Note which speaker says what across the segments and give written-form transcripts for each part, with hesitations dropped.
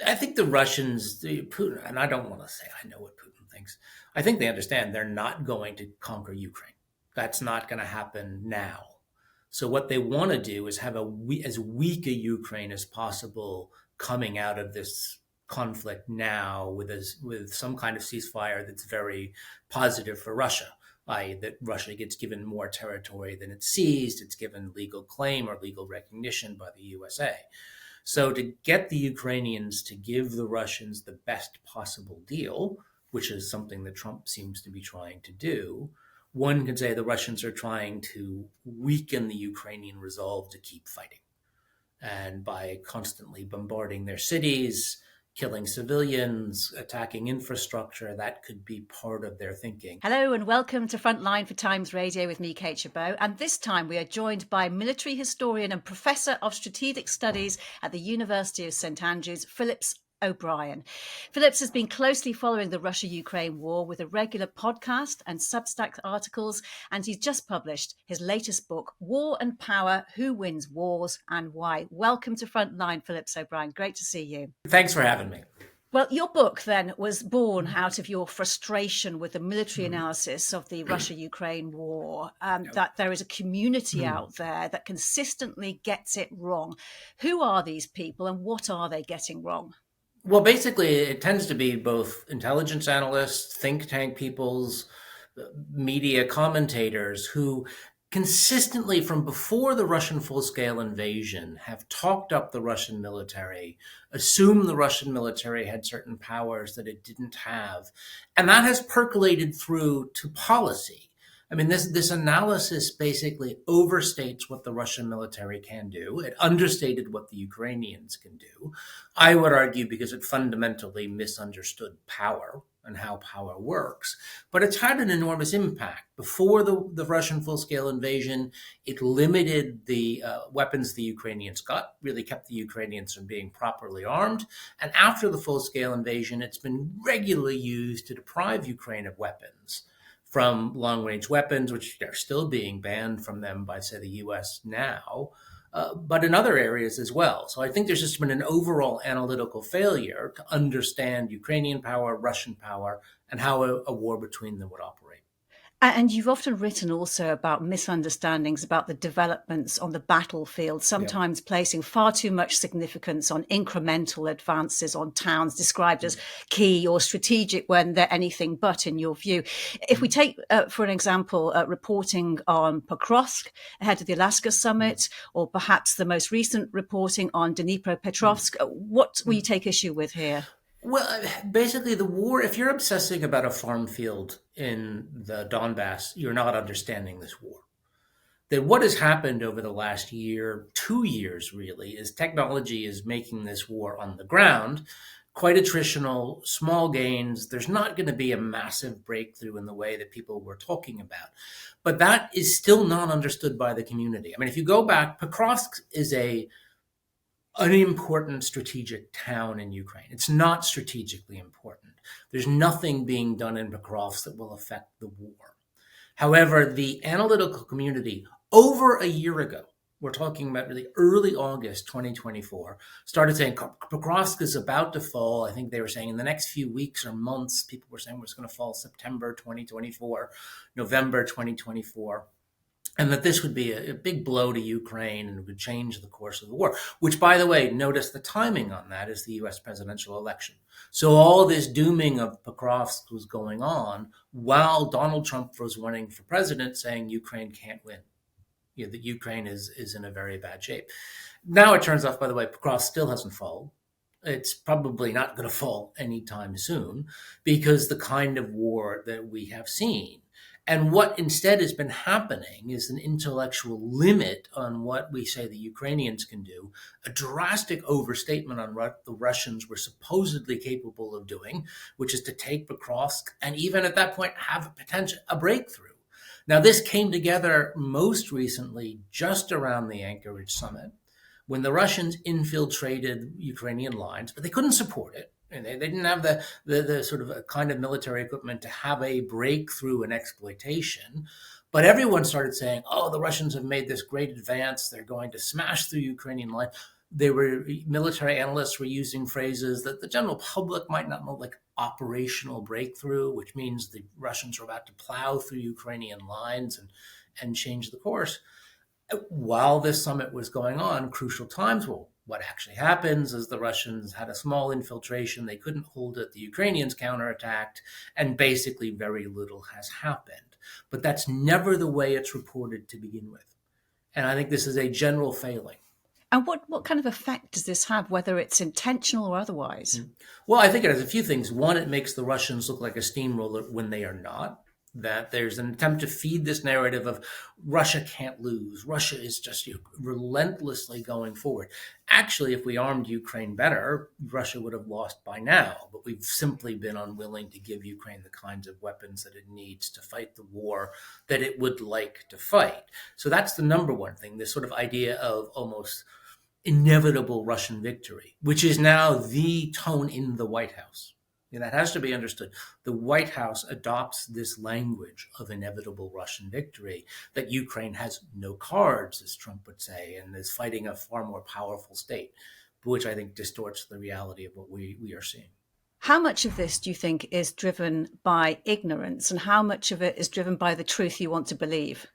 Speaker 1: I think the Russians, Putin, and I don't want to say I know what Putin thinks. I think they understand they're not going to conquer Ukraine. That's not going to happen now. So what they want to do is have as weak a Ukraine as possible coming out of this conflict now with some kind of ceasefire that's very positive for Russia, i.e., that Russia gets given more territory than it's seized, it's given legal claim or legal recognition by the USA. So to get the Ukrainians to give the Russians the best possible deal, which is something that Trump seems to be trying to do, one could say the Russians are trying to weaken the Ukrainian resolve to keep fighting. And by constantly bombarding their cities, killing civilians, attacking infrastructure, that could be part of their thinking.
Speaker 2: Hello and welcome to Frontline for Times Radio with me, Kate Chabot. And this time we are joined by military historian and Professor of Strategic Studies at the University of St Andrews, Phillips O'Brien. Phillips has been closely following the Russia-Ukraine war with a regular podcast and Substack articles, and he's just published his latest book, War and Power, Who Wins Wars and Why. Welcome to Frontline, Phillips O'Brien. Great to see you.
Speaker 1: Thanks for having me.
Speaker 2: Well, your book then was born out of your frustration with the military analysis of the Russia-Ukraine war, that there is a community out there that consistently gets it wrong. Who are these people and what are they getting wrong?
Speaker 1: Well, basically, it tends to be both intelligence analysts, think tank peoples, media commentators who consistently from before the Russian full-scale invasion have talked up the Russian military, assumed the Russian military had certain powers that it didn't have. And that has percolated through to policy. I mean, this analysis basically overstates what the Russian military can do. It understated what the Ukrainians can do. I would argue because it fundamentally misunderstood power and how power works. But it's had an enormous impact. Before the Russian full-scale invasion, it limited the weapons the Ukrainians got, really kept the Ukrainians from being properly armed. And after the full-scale invasion, it's been regularly used to deprive Ukraine of weapons, from long-range weapons, which are still being banned from them by, say, the U.S. now, but in other areas as well. So I think there's just been an overall analytical failure to understand Ukrainian power, Russian power, and how a war between them would operate.
Speaker 2: And you've often written also about misunderstandings about the developments on the battlefield, sometimes placing far too much significance on incremental advances on towns described as key or strategic when they're anything but, in your view. If we take, for an example, reporting on Pokrovsk ahead of the Alaska summit, or perhaps the most recent reporting on Dnipropetrovsk, what will you take issue with here?
Speaker 1: Well, basically the war, if you're obsessing about a farm field in the Donbass, you're not understanding this war. That what has happened over the last year, 2 years really, is technology is making this war on the ground quite attritional, small gains. There's not going to be a massive breakthrough in the way that people were talking about. But that is still not understood by the community. I mean, if you go back, Pokrovsk is an important strategic town in Ukraine. It's not strategically important. There's nothing being done in Pokrovsk that will affect the war. However, the analytical community over a year ago, we're talking about really early August 2024, started saying Pokrovsk is about to fall. I think they were saying in the next few weeks or months, people were saying it's going to fall September 2024, November 2024. And that this would be a big blow to Ukraine and would change the course of the war, which, by the way, notice the timing on that is the U.S. presidential election. So all this dooming of Pokrovsk was going on while Donald Trump was running for president, saying Ukraine can't win. You know, that Ukraine is in a very bad shape. Now it turns out, by the way, Pokrovsk still hasn't fallen. It's probably not going to fall anytime soon because the kind of war that we have seen. And what instead has been happening is an intellectual limit on what we say the Ukrainians can do, a drastic overstatement on what the Russians were supposedly capable of doing, which is to take Pokrovsk and even at that point have a breakthrough. Now, this came together most recently just around the Anchorage summit when the Russians infiltrated Ukrainian lines, but they couldn't support it. And they didn't have the sort of a kind of military equipment to have a breakthrough in exploitation. But everyone started saying, oh, the Russians have made this great advance. They're going to smash through Ukrainian line. military analysts were using phrases that the general public might not know, like operational breakthrough, which means the Russians are about to plow through Ukrainian lines and change the course. While this summit was going on, crucial times, well, what actually happens is the Russians had a small infiltration. They couldn't hold it. The Ukrainians counterattacked, and basically very little has happened. But that's never the way it's reported to begin with. And I think this is a general failing.
Speaker 2: And what kind of effect does this have, whether it's intentional or otherwise?
Speaker 1: Well, I think it has a few things. One, it makes the Russians look like a steamroller when they are not. That there's an attempt to feed this narrative of Russia can't lose. Russia is just relentlessly going forward. Actually, if we armed Ukraine better, Russia would have lost by now. But we've simply been unwilling to give Ukraine the kinds of weapons that it needs to fight the war that it would like to fight. So that's the number one thing, this sort of idea of almost inevitable Russian victory, which is now the tone in the White House. And that has to be understood. The White House adopts this language of inevitable Russian victory, that Ukraine has no cards, as Trump would say, and is fighting a far more powerful state, which I think distorts the reality of what we are seeing.
Speaker 2: How much of this do you think is driven by ignorance, and how much of it is driven by the truth you want to believe?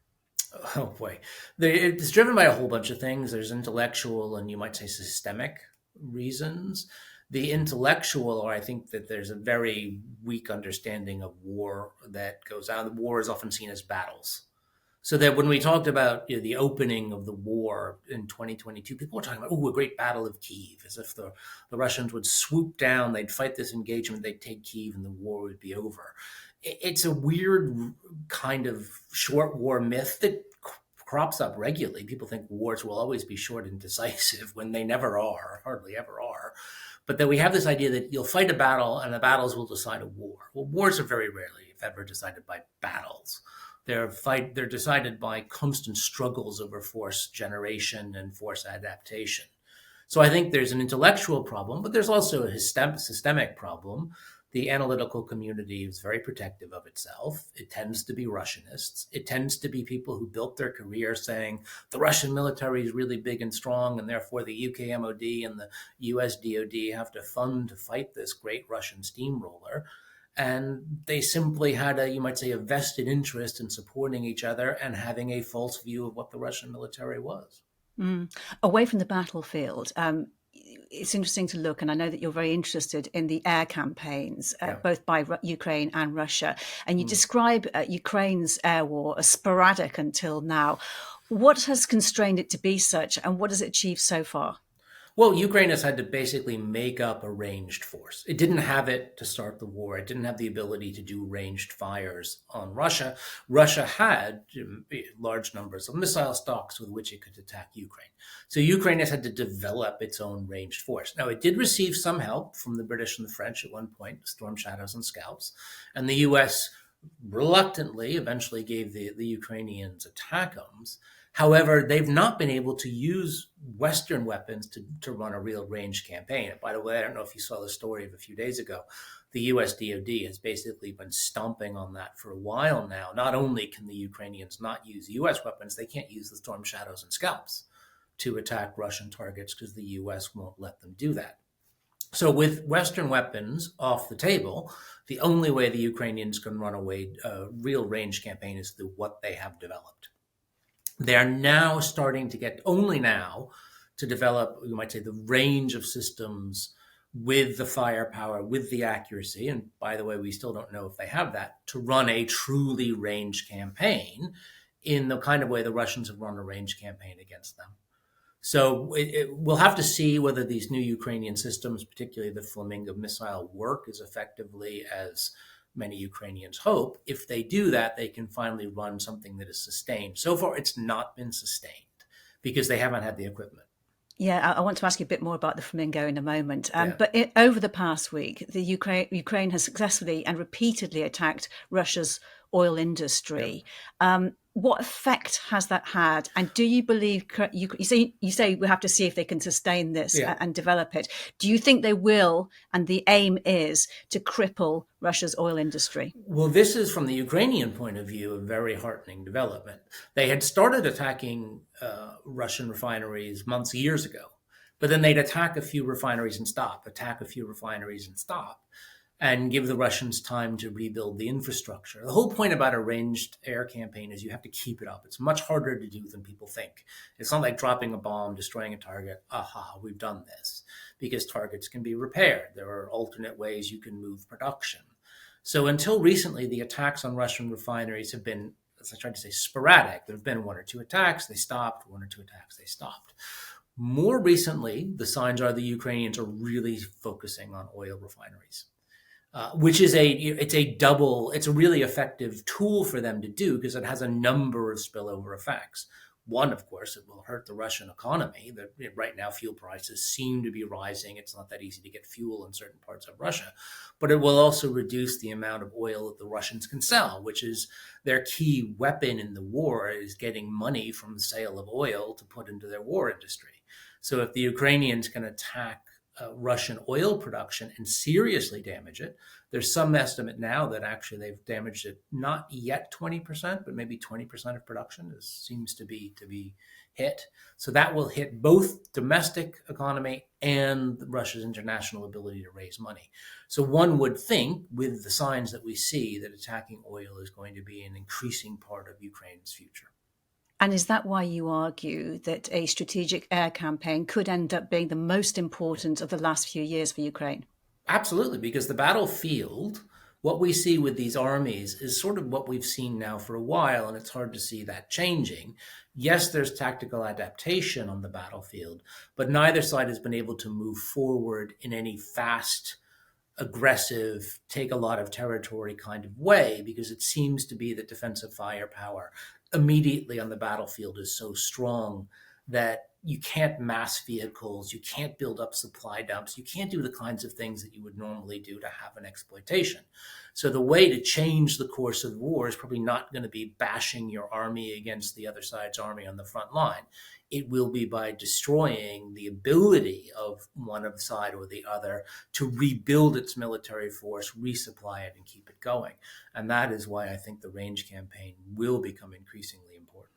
Speaker 1: Oh boy. It's driven by a whole bunch of things. There's intellectual and you might say systemic reasons. The intellectual, or I think that there's a very weak understanding of war that goes on. War is often seen as battles. So that when we talked about the opening of the war in 2022, people were talking about, a great battle of Kyiv, as if the Russians would swoop down, they'd fight this engagement, they'd take Kyiv, and the war would be over. It's a weird kind of short war myth that crops up regularly. People think wars will always be short and decisive when they never are, hardly ever are. But that we have this idea that you'll fight a battle and the battles will decide a war. Well, wars are very rarely, if ever, decided by battles. They're decided by constant struggles over force generation and force adaptation. So I think there's an intellectual problem, but there's also a systemic problem. The analytical community is very protective of itself. It tends to be Russianists. It tends to be people who built their career saying the Russian military is really big and strong, and therefore the UK MOD and the US DOD have to fund to fight this great Russian steamroller. And they simply had you might say, a vested interest in supporting each other and having a false view of what the Russian military was.
Speaker 2: Away from the battlefield, it's interesting to look, and I know that you're very interested in the air campaigns, both by Ukraine and Russia, and you describe Ukraine's air war as sporadic until now. What has constrained it to be such, and what has it achieved so far?
Speaker 1: Well, Ukraine has had to basically make up a ranged force. It didn't have it to start the war. It didn't have the ability to do ranged fires on Russia. Russia had large numbers of missile stocks with which it could attack Ukraine. So Ukraine has had to develop its own ranged force. Now, it did receive some help from the British and the French at one point, Storm Shadows and Scalps, and the U.S. reluctantly eventually gave the Ukrainians ATACMS. However, they've not been able to use Western weapons to run a real range campaign. And by the way, I don't know if you saw the story of a few days ago. The US DOD has basically been stomping on that for a while now. Not only can the Ukrainians not use US weapons, they can't use the Storm Shadows and Scalps to attack Russian targets because the US won't let them do that. So with Western weapons off the table, the only way the Ukrainians can run a real range campaign is through what they have developed. They're now starting to get only now to develop, you might say, the range of systems with the firepower, with the accuracy. And by the way, we still don't know if they have that to run a truly ranged campaign in the kind of way the Russians have run a ranged campaign against them. So we'll have to see whether these new Ukrainian systems, particularly the Flamingo missile, work as effectively as many Ukrainians hope. If they do that, they can finally run something that is sustained. So far, it's not been sustained because they haven't had the equipment.
Speaker 2: Yeah, I want to ask you a bit more about the Flamingo in a moment. But over the past week, the Ukraine has successfully and repeatedly attacked Russia's oil industry. What effect has that had? And do you believe you say we have to see if they can sustain this and develop it? Do you think they will? And the aim is to cripple Russia's oil industry.
Speaker 1: Well, this is, from the Ukrainian point of view, a very heartening development. They had started attacking Russian refineries years ago, But then they'd attack a few refineries and stop, attack a few refineries and stop, and give the Russians time to rebuild the infrastructure. The whole point about a ranged air campaign is you have to keep it up. It's much harder to do than people think. It's not like dropping a bomb, destroying a target. Aha, we've done this. Because targets can be repaired. There are alternate ways you can move production. So until recently, the attacks on Russian refineries have been, as I tried to say, sporadic. There have been one or two attacks, they stopped, one or two attacks, they stopped. More recently, the signs are the Ukrainians are really focusing on oil refineries. Which is it's a really effective tool for them to do because it has a number of spillover effects. One, of course, it will hurt the Russian economy. Right now, fuel prices seem to be rising. It's not that easy to get fuel in certain parts of Russia, but it will also reduce the amount of oil that the Russians can sell, which is their key weapon in the war, is getting money from the sale of oil to put into their war industry. So if the Ukrainians can attack Russian oil production and seriously damage it. There's some estimate now that actually they've damaged it, not yet 20%, but maybe 20% of production seems to be hit. So that will hit both domestic economy and Russia's international ability to raise money. So one would think, with the signs that we see, that attacking oil is going to be an increasing part of Ukraine's future.
Speaker 2: And is that why you argue that a strategic air campaign could end up being the most important of the last few years for Ukraine?
Speaker 1: Absolutely, because the battlefield, what we see with these armies is sort of what we've seen now for a while, and it's hard to see that changing. Yes, there's tactical adaptation on the battlefield, but neither side has been able to move forward in any fast, aggressive, take a lot of territory kind of way, because it seems to be that defensive firepower immediately on the battlefield is so strong that you can't mass vehicles, you can't build up supply dumps, you can't do the kinds of things that you would normally do to have an exploitation. So the way to change the course of the war is probably not going to be bashing your army against the other side's army on the front line. It will be by destroying the ability of one of the side or the other to rebuild its military force, resupply it, and keep it going. And that is why I think the range campaign will become increasingly important.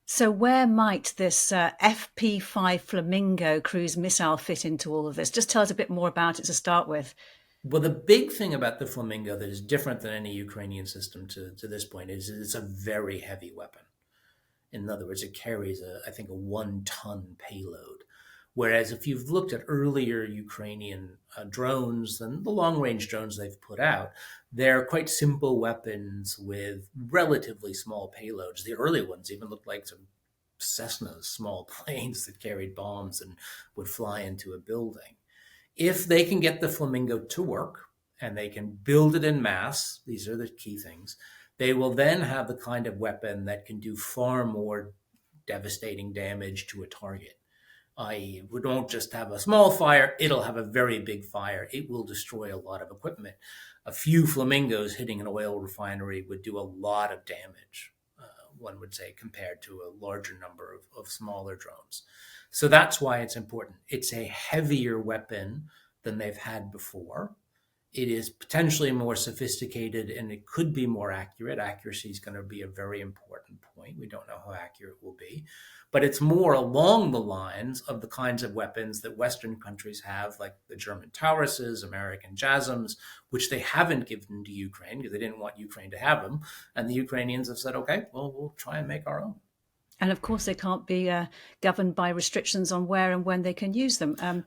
Speaker 2: So where might this FP5 Flamingo cruise missile fit into all of this? Just tell us a bit more about it to start with.
Speaker 1: Well, the big thing about the Flamingo that is different than any Ukrainian system to this point is it's a very heavy weapon. In other words, it carries, I think, a 1-ton payload. Whereas if you've looked at earlier Ukrainian drones and the long-range drones they've put out, they're quite simple weapons with relatively small payloads. The early ones even looked like some Cessnas, small planes that carried bombs and would fly into a building. If they can get the Flamingo to work and they can build it in mass, these are the key things, they will then have the kind of weapon that can do far more devastating damage to a target. I.e., we don't just have a small fire, it'll have a very big fire. It will destroy a lot of equipment. A few Flamingos hitting an oil refinery would do a lot of damage, one would say, compared to a larger number of smaller drones. So that's why it's important. It's a heavier weapon than they've had before. It is potentially more sophisticated and it could be more accurate. Accuracy is going to be a very important point. We don't know how accurate it will be. But it's more along the lines of the kinds of weapons that Western countries have, like the German Tauruses, American JASSMs, which they haven't given to Ukraine because they didn't want Ukraine to have them. And the Ukrainians have said, okay, well, we'll try and make our own.
Speaker 2: And of course, they can't be governed by restrictions on where and when they can use them.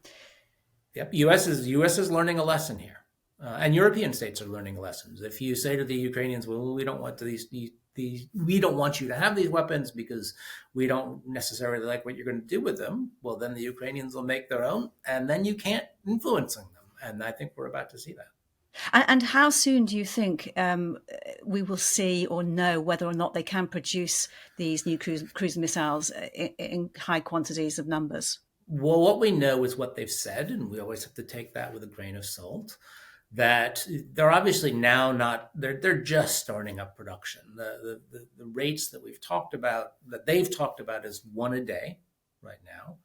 Speaker 1: Yep, U.S. is learning a lesson here. And European states are learning lessons. If you say to the Ukrainians, well, we don't want we don't want you to have these weapons because we don't necessarily like what you're going to do with them, well, then the Ukrainians will make their own, and then you can't influence them. And I think we're about to see that.
Speaker 2: And how soon do you think we will see or know whether or not they can produce these new cruise missiles in high quantities of numbers?
Speaker 1: Well, what we know is what they've said, and we always have to take that with a grain of salt, that they're obviously now not, they're just starting up production. The rates that we've talked about, that they've talked about, is 1 a day right now.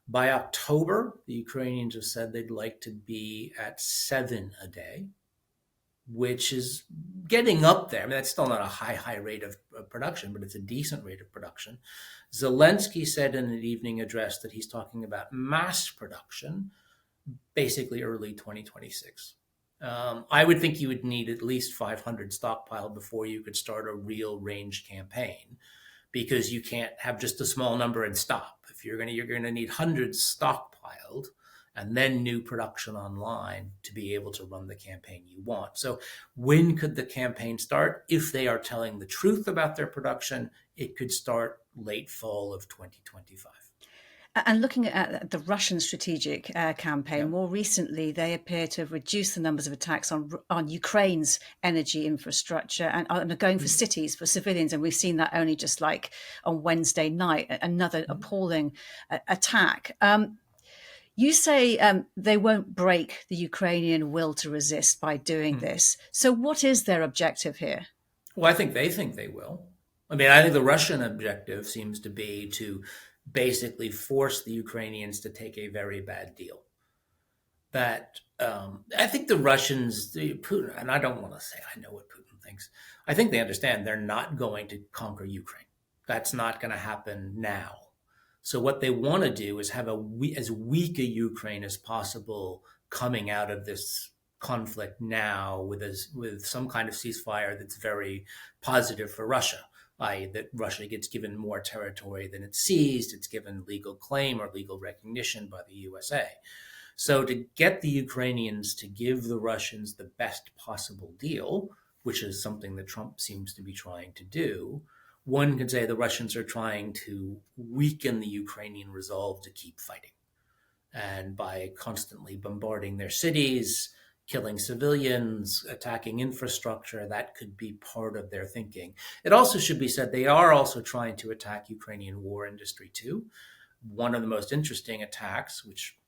Speaker 1: By October, the Ukrainians have said they'd like to be at 7 a day. which is getting up there. I mean, that's still not a high rate of production, but it's a decent rate of production. Zelensky said in an evening address that he's talking about mass production, basically early 2026. I would think you would need at least 500 stockpiled before you could start a real range campaign, because you can't have just a small number and stop. If you're going to need hundreds stockpiled and then new production online to be able to run the campaign you want. So when could the campaign start? If they are telling the truth about their production, it could start late fall of 2025.
Speaker 2: And looking at the Russian strategic campaign,
Speaker 1: Yeah.
Speaker 2: more recently, they appear to have reduced the numbers of attacks on Ukraine's energy infrastructure and are going for cities, for civilians. And we've seen that only just like on Wednesday night, another appalling attack. You say they won't break the Ukrainian will to resist by doing this. So what is their objective here?
Speaker 1: Well, I think they will. I mean, I think the Russian objective seems to be to basically force the Ukrainians to take a very bad deal. That I think the Russians, Putin, and I don't want to say I know what Putin thinks. I think they understand they're not going to conquer Ukraine. That's not going to happen now. So what they want to do is have as weak a Ukraine as possible coming out of this conflict now with some kind of ceasefire that's very positive for Russia, i.e. that Russia gets given more territory than it's seized, it's given legal claim or legal recognition by the USA. So to get the Ukrainians to give the Russians the best possible deal, which is something that Trump seems to be trying to do, one could say the Russians are trying to weaken the Ukrainian resolve to keep fighting. And by constantly bombarding their cities, killing civilians, attacking infrastructure, that could be part of their thinking. It also should be said they are also trying to attack Ukrainian war industry too. One of the most interesting attacks, which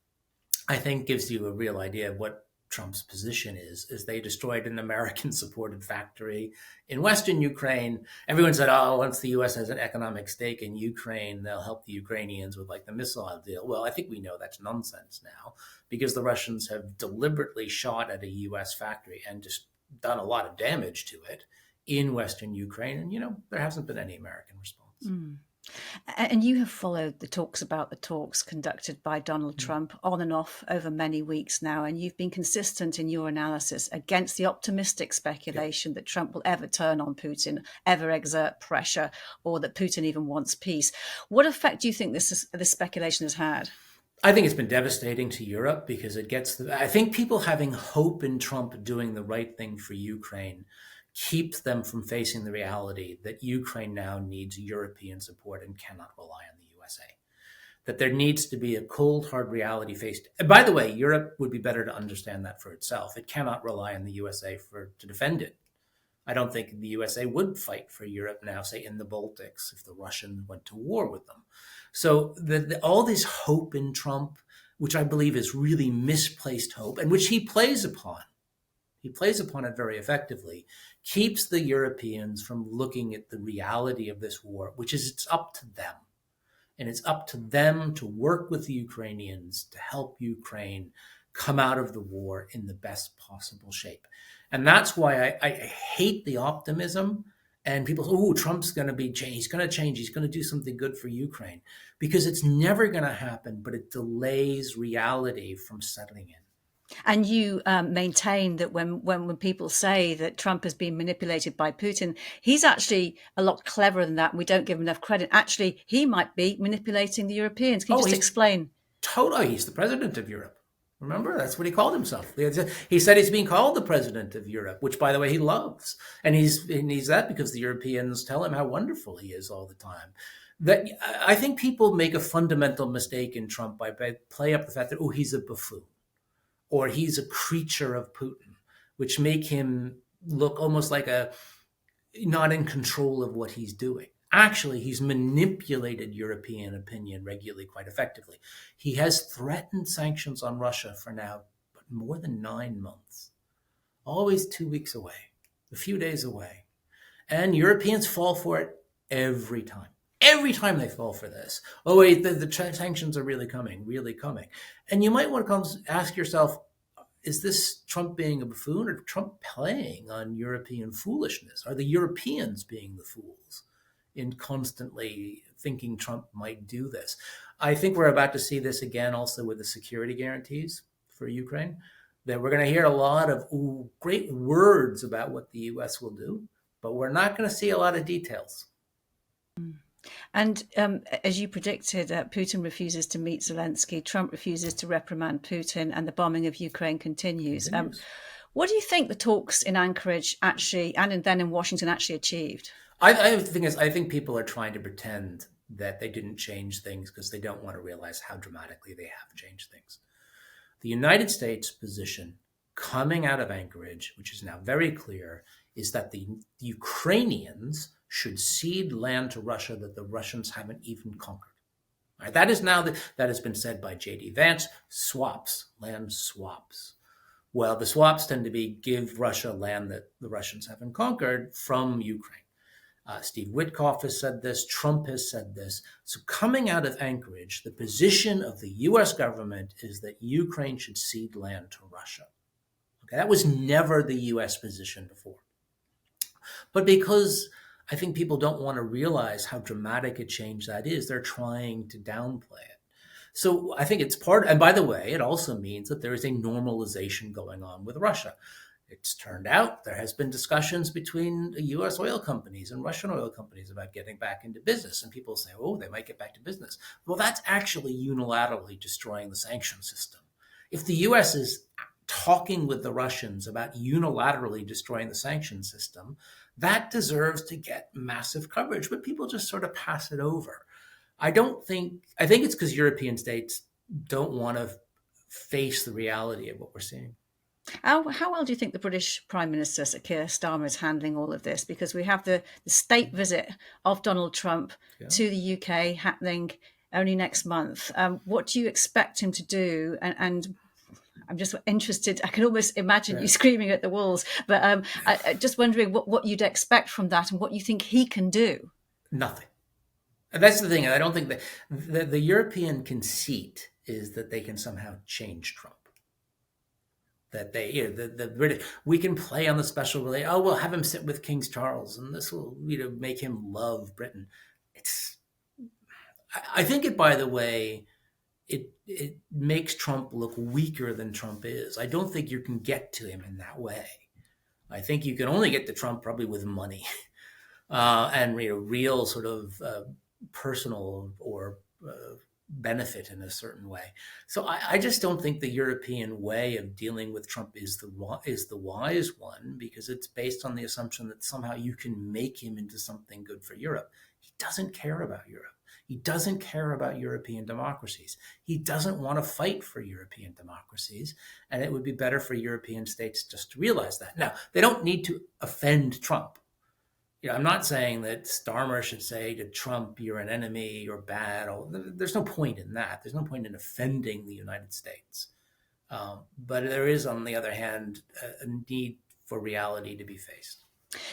Speaker 1: I think gives you a real idea of what Trump's position is they destroyed an American-supported factory in Western Ukraine. Everyone said, oh, once the U.S. has an economic stake in Ukraine, they'll help the Ukrainians with like the missile deal. Well, I think we know that's nonsense now, because the Russians have deliberately shot at a U.S. factory and just done a lot of damage to it in Western Ukraine. And, there hasn't been any American response.
Speaker 2: Mm. And you have followed the talks about the talks conducted by Donald Trump on and off over many weeks now, and you've been consistent in your analysis against the optimistic speculation that Trump will ever turn on Putin, ever exert pressure, or that Putin even wants peace. What effect do you think this speculation has had?
Speaker 1: I think it's been devastating to Europe, because I think people having hope in Trump doing the right thing for Ukraine keeps them from facing the reality that Ukraine now needs European support and cannot rely on the USA. That there needs to be a cold, hard reality faced. And by the way, Europe would be better to understand that for itself. It cannot rely on the USA to defend it. I don't think the USA would fight for Europe now, say in the Baltics, if the Russians went to war with them. So all this hope in Trump, which I believe is really misplaced hope, and which he plays upon it very effectively, keeps the Europeans from looking at the reality of this war, which is it's up to them. And it's up to them to work with the Ukrainians to help Ukraine come out of the war in the best possible shape. And that's why I hate the optimism. And people say, oh, Trump's going to he's going to change, he's going to do something good for Ukraine. Because it's never going to happen, but it delays reality from settling in.
Speaker 2: And you maintain that when people say that Trump has been manipulated by Putin, he's actually a lot cleverer than that. And we don't give him enough credit. Actually, he might be manipulating the Europeans. Can you just explain?
Speaker 1: Totally. He's the president of Europe. Remember, that's what he called himself. He said he's being called the president of Europe, which, by the way, he loves. And he's that because the Europeans tell him how wonderful he is all the time. That I think people make a fundamental mistake in Trump by play up the fact that, oh, he's a buffoon, or he's a creature of Putin, which make him look almost like not in control of what he's doing. Actually, he's manipulated European opinion regularly quite effectively. He has threatened sanctions on Russia for now more than 9 months, always 2 weeks away, a few days away. And Europeans fall for it every time. Every time they fall for this. Oh, wait, the sanctions are really coming. And you might want to ask yourself, is this Trump being a buffoon or Trump playing on European foolishness? Are the Europeans being the fools in constantly thinking Trump might do this? I think we're about to see this again also with the security guarantees for Ukraine, that we're going to hear a lot of great words about what the US will do, but we're not going to see a lot of details.
Speaker 2: And as you predicted, Putin refuses to meet Zelensky, Trump refuses to reprimand Putin, and the bombing of Ukraine continues. What do you think the talks in Anchorage actually, and then in Washington, actually achieved?
Speaker 1: I think people are trying to pretend that they didn't change things because they don't want to realize how dramatically they have changed things. The United States position coming out of Anchorage, which is now very clear, is that the Ukrainians should cede land to Russia that the Russians haven't even conquered. All right, that is now that has been said by J.D. Vance. Swaps, land swaps. Well, the swaps tend to be give Russia land that the Russians haven't conquered from Ukraine. Steve Witkoff has said this. Trump has said this. So coming out of Anchorage, the position of the U.S. government is that Ukraine should cede land to Russia. Okay, that was never the U.S. position before. But because I think people don't want to realize how dramatic a change that is, they're trying to downplay it. So I think it's part, and by the way, it also means that there is a normalization going on with Russia. It's turned out there has been discussions between U.S. oil companies and Russian oil companies about getting back into business. And people say, oh, they might get back to business. Well, that's actually unilaterally destroying the sanction system. If the U.S. is talking with the Russians about unilaterally destroying the sanction system, that deserves to get massive coverage, but people just sort of pass it over. I think it's because European states don't want to face the reality of what we're seeing.
Speaker 2: How well do you think the British Prime Minister, Sir Keir Starmer, is handling all of this? Because we have the state visit of Donald Trump to the UK happening only next month. What do you expect him to do? And I'm just interested. I can almost imagine you screaming at the walls, but I'm just wondering what you'd expect from that and what you think he can do.
Speaker 1: Nothing. And that's the thing. I don't think that the European conceit is that they can somehow change Trump. That they, the British, we can play on the special relay. Oh, we'll have him sit with King Charles, and this will, make him love Britain. I think it. By the way, it makes Trump look weaker than Trump is. I don't think you can get to him in that way. I think you can only get to Trump probably with money, and real sort of personal or benefit in a certain way. So I just don't think the European way of dealing with Trump is the wise one, because it's based on the assumption that somehow you can make him into something good for Europe. He doesn't care about Europe. He doesn't care about European democracies. He doesn't want to fight for European democracies. And it would be better for European states just to realize that. Now, they don't need to offend Trump. I'm not saying that Starmer should say to Trump, you're an enemy, you're bad. There's no point in that. There's no point in offending the United States. But there is, on the other hand, a need for reality to be faced.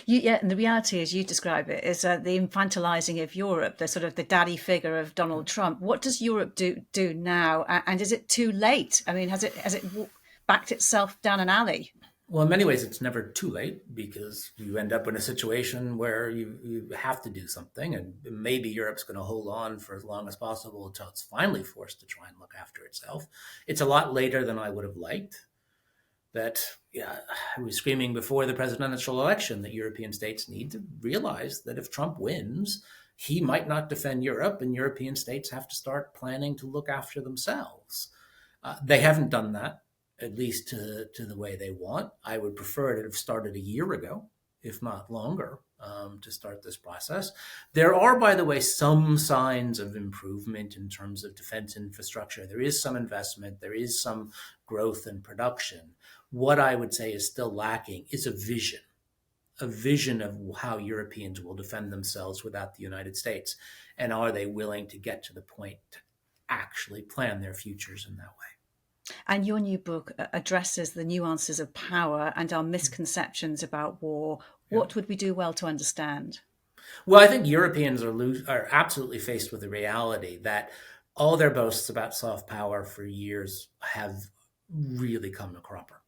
Speaker 2: And the reality, as you describe it, is the infantilizing of Europe, the sort of the daddy figure of Donald Trump. What does Europe do now? And is it too late? I mean, has it backed itself down an alley?
Speaker 1: Well, in many ways, it's never too late, because you end up in a situation where you have to do something, and maybe Europe's going to hold on for as long as possible until it's finally forced to try and look after itself. It's a lot later than I would have liked. I was screaming before the presidential election that European states need to realize that if Trump wins, he might not defend Europe, and European states have to start planning to look after themselves. They haven't done that, at least to the way they want. I would prefer it to have started a year ago, if not longer, to start this process. There are, by the way, some signs of improvement in terms of defense infrastructure. There is some investment. There is some growth in production. What I would say is still lacking is a vision of how Europeans will defend themselves without the United States. And are they willing to get to the point to actually plan their futures in that way?
Speaker 2: And your new book addresses the nuances of power and our misconceptions about war. What would we do well to understand?
Speaker 1: Well, I think Europeans are absolutely faced with the reality that all their boasts about soft power for years have really come a cropper.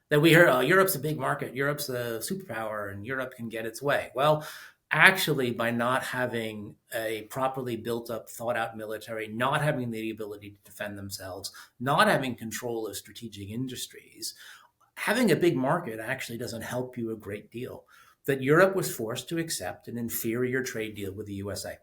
Speaker 1: That we hear, oh, Europe's a big market, Europe's a superpower, and Europe can get its way. Well, actually, by not having a properly built up, thought out military, not having the ability to defend themselves, not having control of strategic industries, having a big market actually doesn't help you a great deal. That Europe was forced to accept an inferior trade deal with the USA.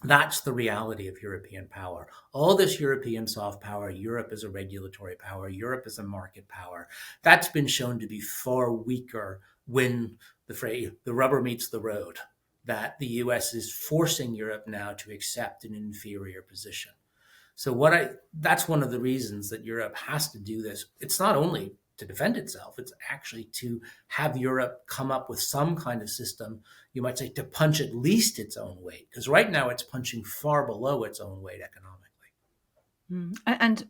Speaker 1: That's the reality of European power. All this European soft power, Europe is a regulatory power, Europe is a market power, that's been shown to be far weaker when the rubber meets the road. That the US is forcing Europe now to accept an inferior position. So that's one of the reasons that Europe has to do this. It's not only to defend itself, it's actually to have Europe come up with some kind of system, you might say, to punch at least its own weight. Because right now it's punching far below its own weight economically.
Speaker 2: And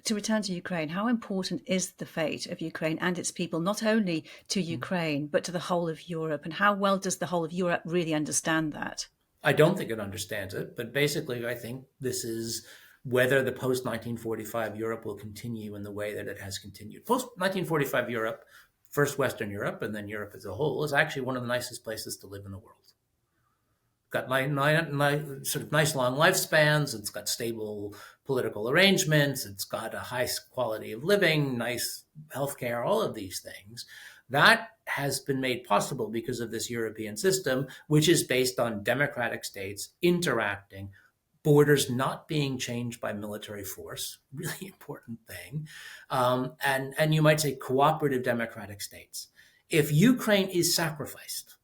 Speaker 2: to return to Ukraine, how important is the fate of Ukraine and its people, not only to Ukraine, but to the whole of Europe? And how well does the whole of Europe really understand that?
Speaker 1: I don't think it understands it, but basically I think this is whether the post 1945 Europe will continue in the way that it has continued. Post 1945 Europe, first Western Europe and then Europe as a whole, is actually one of the nicest places to live in the world. Got sort of nice long lifespans. It's got stable political arrangements. It's got a high quality of living, nice healthcare, all of these things. That has been made possible because of this European system, which is based on democratic states interacting, borders not being changed by military force, really important thing, and you might say cooperative democratic states. If Ukraine is sacrificed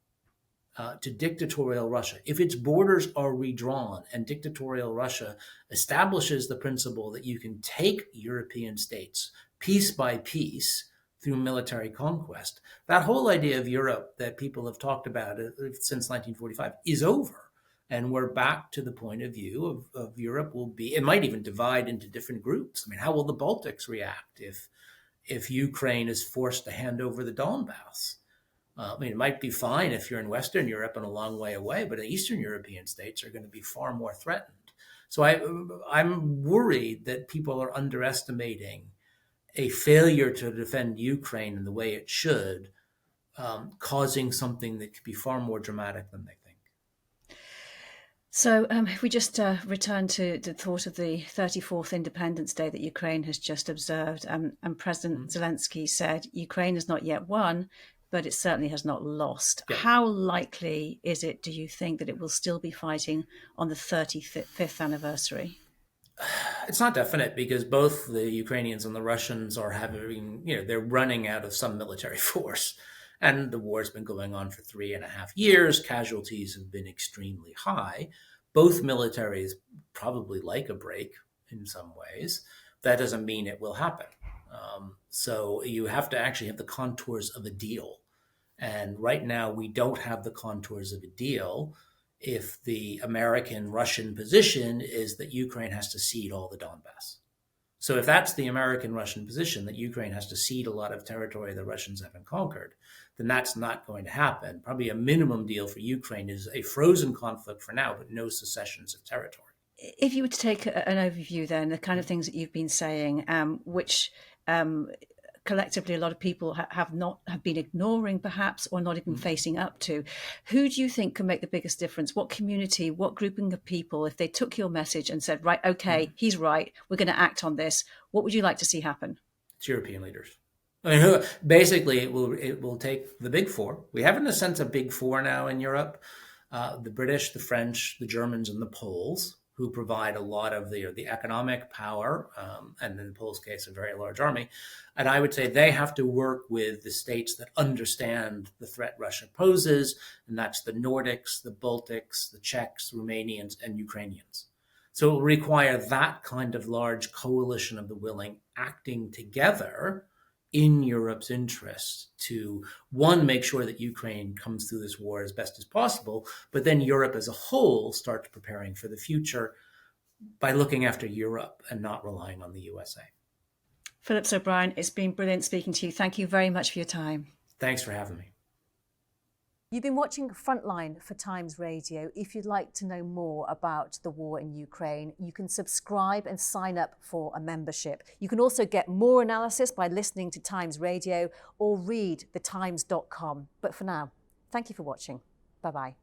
Speaker 1: to dictatorial Russia, if its borders are redrawn and dictatorial Russia establishes the principle that you can take European states piece by piece through military conquest, that whole idea of Europe that people have talked about since 1945 is over. And we're back to the point of view of Europe will be, it might even divide into different groups. I mean, how will the Baltics react if Ukraine is forced to hand over the Donbass? I mean, it might be fine if you're in Western Europe and a long way away, but the Eastern European states are going to be far more threatened. So I'm worried that people are underestimating a failure to defend Ukraine in the way it should, causing something that could be far more dramatic than they think.
Speaker 2: So if we just return to the thought of the 34th Independence Day that Ukraine has just observed, and President Zelensky said, Ukraine has not yet won, but it certainly has not lost.
Speaker 1: Yeah.
Speaker 2: How likely is it, do you think, that it will still be fighting on the 35th anniversary?
Speaker 1: It's not definite because both the Ukrainians and the Russians are having, they're running out of some military force. And the war's been going on for 3.5 years. Casualties have been extremely high. Both militaries probably like a break in some ways. That doesn't mean it will happen. So you have to actually have the contours of a deal. And right now, we don't have the contours of a deal if the American-Russian position is that Ukraine has to cede all the Donbass. So if that's the American-Russian position, that Ukraine has to cede a lot of territory the Russians haven't conquered, then that's not going to happen. Probably a minimum deal for Ukraine is a frozen conflict for now, but no secessions of territory.
Speaker 2: If you were to take an overview then, the kind of things that you've been saying, which collectively a lot of people have been ignoring perhaps, or not even facing up to, who do you think can make the biggest difference? What community, what grouping of people, if they took your message and said, right, okay, he's right, we're going to act on this, what would you like to see happen?
Speaker 1: It's European leaders. I mean, basically, it will take the big four. We have, in a sense, a big four now in Europe: the British, the French, the Germans, and the Poles, who provide a lot of the economic power, and in the Poles' case, a very large army. And I would say they have to work with the states that understand the threat Russia poses, and that's the Nordics, the Baltics, the Czechs, Romanians, and Ukrainians. So it will require that kind of large coalition of the willing acting together in Europe's interest to, one, make sure that Ukraine comes through this war as best as possible, but then Europe as a whole starts preparing for the future by looking after Europe and not relying on the USA.
Speaker 2: Phillips O'Brien, it's been brilliant speaking to you. Thank you very much for your time.
Speaker 1: Thanks for having me.
Speaker 3: You've been watching Frontline for Times Radio. If you'd like to know more about the war in Ukraine, you can subscribe and sign up for a membership. You can also get more analysis by listening to Times Radio or read thetimes.com. But for now, thank you for watching. Bye-bye.